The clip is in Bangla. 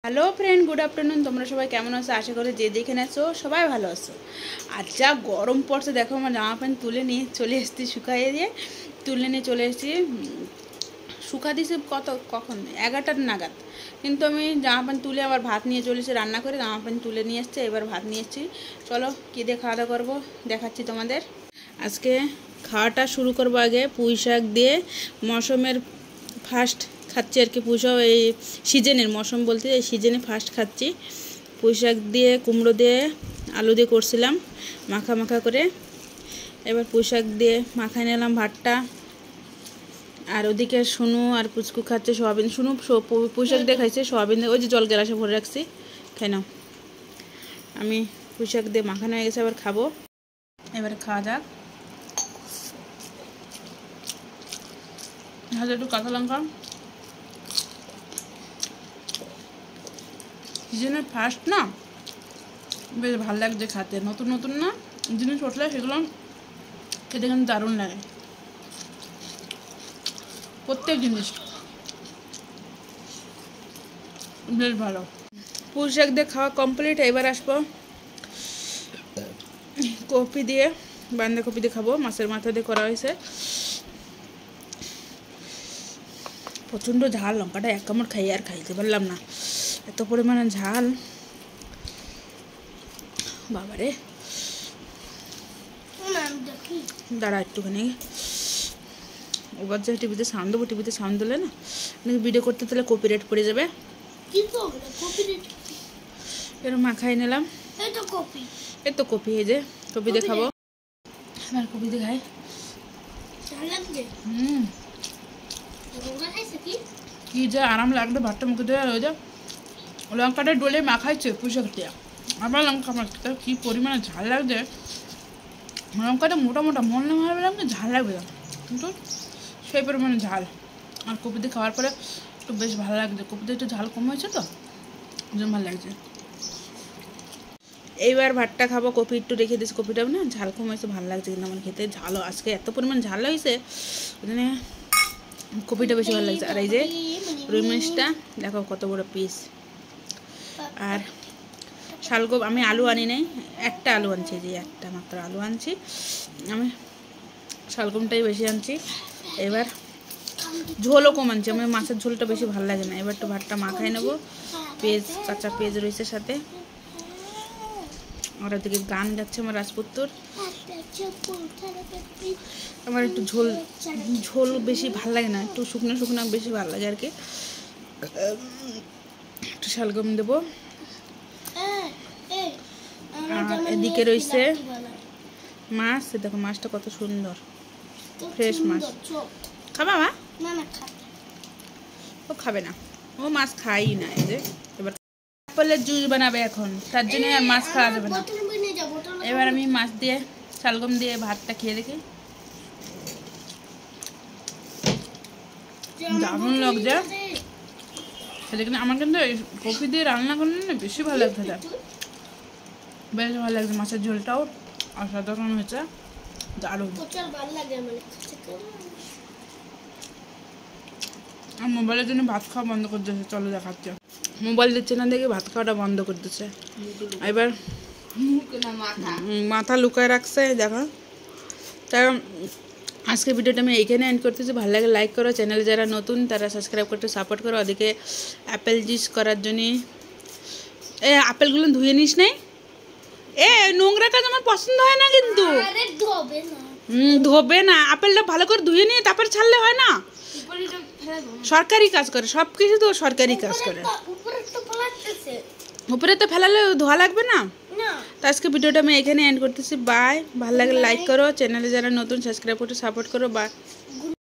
Hello friend, good afternoon. তোমরা সবাই কেমন আছো? আশা করি যে দেখে আছো সবাই ভালো আছো। আর যা গরম পড়ছে দেখো, আমার জামা প্যান্ট তুলে নিয়ে চলে এসেছি, শুকাইয়ে দিয়ে তুলে নিয়ে চলে এসেছি। শুকা দিয়েছি কখন 11টা নাগাদ, কিন্তু আমি জামা প্যান্ট তুলে আবার ভাত নিয়ে চলেছি, রান্না করে জামা প্যান্ট তুলে নিয়ে এসছে। এবার ভাত নিয়ে এসেছি, চলো কী দিয়ে খাওয়া দাওয়া করবো দেখাচ্ছি তোমাদের। আজকে খাওয়াটা শুরু করবো আগে পুঁই শাক দিয়ে। মৌসুমের ফার্স্ট খাচ্ছি আর কি, পুঁই শাক এই সিজনের, মৌসুম বলতে এই সিজনে ফার্স্ট খাচ্ছি। পুঁই শাক দিয়ে, কুমড়ো দিয়ে, আলু দিয়ে করছিলাম মাখা মাখা করে। এবার পুঁই শাক দিয়ে মাখাই নিলাম ভাতটা। আর ওদিকে শুনু আর পুচকু খাচ্ছে সোয়াবিন। শুনু পুঁই শাক দিয়ে খাইছে সোয়াবিন দিয়ে, ওই যে জল গ্লাসে ভরে রাখছি, খাই নাও। আমি পুঁই শাক দিয়ে মাখানো হয়ে গেছে, এবার খাবো। এবার খাওয়া যাক। হাতে একটু কাঁচা লঙ্কা, সিজনের ফার্স্ট না, বেশ ভালো লাগছে খাতে। নতুন নতুন না জিনিস উঠলে সেগুলো খেতে কিন্তু দারুণ লাগে, প্রত্যেক জিনিস বেশ ভালো। পুঁই শাক দিয়ে খাওয়া কমপ্লিট। এবার আসবো কপি দিয়ে, বাঁধাকপি দিয়ে খাবো। মাছের মাথা দিয়ে করা হয়েছে। প্রচণ্ড ঝাল, লঙ্কাটা এক কামড় খাই আর খাইতে পারলাম না, এত পরিমাণে ঝাল বাবারে। দাঁড়া একটুখানি, ওবার যে টিভিতে সাউন্ড দেবো, টিভিতে সাউন্ড দিলে না ভিডিও করতে তাহলে কপিরাইট পড়ে যাবে। এরকম মাখাই নিলাম। এই তো কপি, এই যে কপি দিয়ে খাবো। এবার কপি দিয়ে খাই। কি যে আরাম লাগবে ভাতটা মুখে দেওয়া। ওই যে লঙ্কাটা ডলে মাখাইছে পুঁই শাক দিয়ে, আবার লঙ্কা মাখতে কি পরিমাণে ঝাল লাগছে। লঙ্কাটা মোটা মোটা, মন না ভালো লাগবে, ঝাল লাগবে না, কিন্তু সেই পরিমাণে ঝাল। আর কপি দিয়ে খাওয়ার পরে একটু বেশ ভালো লাগছে, কপিতে একটু ঝাল কম হয়েছে তো, ওই ভালো লাগছে। এইবার ভাতটা খাবো। কপি একটু রেখে দিয়েছি, কপিটাও না ঝাল কম হয়েছে, ভালো লাগছে কিন্তু আমার খেতে। ঝালও আজকে এত পরিমাণ ঝাল হয়েছে, ওই জন্য কপিটা বেশি ভালো লাগছে। আর এই যে রুই মাছটা দেখো কত বড় পিস। আর শালগম আমি আলু আনি নাই, একটা আলু আনছি, যে একটা মাত্র আলু আনছি আমি, শালগমটাই বেশি আনছি। এবার ঝোলও কম আনছি, আমার মাছের ঝোলটা বেশি ভালো লাগে না। এবার তো ভাতটা মাখাই নেবো। পেঁয়াজ, কাঁচা পেঁয়াজ রয়েছে সাথে। আর ওদিকে গান গাচ্ছে আমার রাজপুত্তর। আমার একটু ঝোল ঝোল বেশি ভালো লাগে না, একটু শুকনো শুকনো বেশি ভালো লাগে আর কি। একটু শালগম দেবো। আর এদিকে রয়েছে মাছ, দেখো মাছটা কত সুন্দর, ফ্রেশ মাছ। খাবা মা? ও খাবে না, ও মাছ খাই না। এই যে এবার আপেলের জুস বানাবে এখন, তার জন্য আর মাছ খাওয়া যাবে না। এবার আমি মাছ দিয়ে শালগম দিয়ে ভাতটা খেয়ে দেখি, দারুণ লাগছে। সেদিকে আমার কিন্তু কপি দিয়ে রান্না করলে না বেশি ভালো লাগছে, বেশ ভালো লাগছে। মাছের ঝোলটাও অসাধারণ হয়েছে, দারুণ। আর মোবাইলের জন্য ভাত খাওয়া বন্ধ করে দিয়েছে, চলো দেখাচ্ছে। মোবাইল দিচ্ছে না দেখে ভাত খাওয়াটা বন্ধ করে দিচ্ছে। এবার মাথা লুকায় রাখছে দেখো। তাই আজকের ভিডিওটা আমি এইখানে এন্ড করতেছি। ভালো লাগে লাইক করো, চ্যানেলে যারা নতুন তারা সাবস্ক্রাইব করতে সাপোর্ট করো। ওদিকে অ্যাপেল জুস করার জন্য এ আপেলগুলো ধুয়ে নিস নাই, এ নোংরা কাজ আমার পছন্দ হয় না কিন্তু। ধোবে না, আপেলটা ভালো করে ধুয়ে নিয়ে তারপর ছাড়লে হয় না। সরকারি কাজ করে, সব কিছু তো সরকারি কাজ করে। উপরে তো ফেলালে ধোয়া লাগবে না। তো আজকে ভিডিওটা আমি এখানে এন্ড করতেছি। বাই। ভালো লাগে লাইক করো, চ্যানেলে যারা নতুন সাবস্ক্রাইব করতে সাপোর্ট করো। বাই।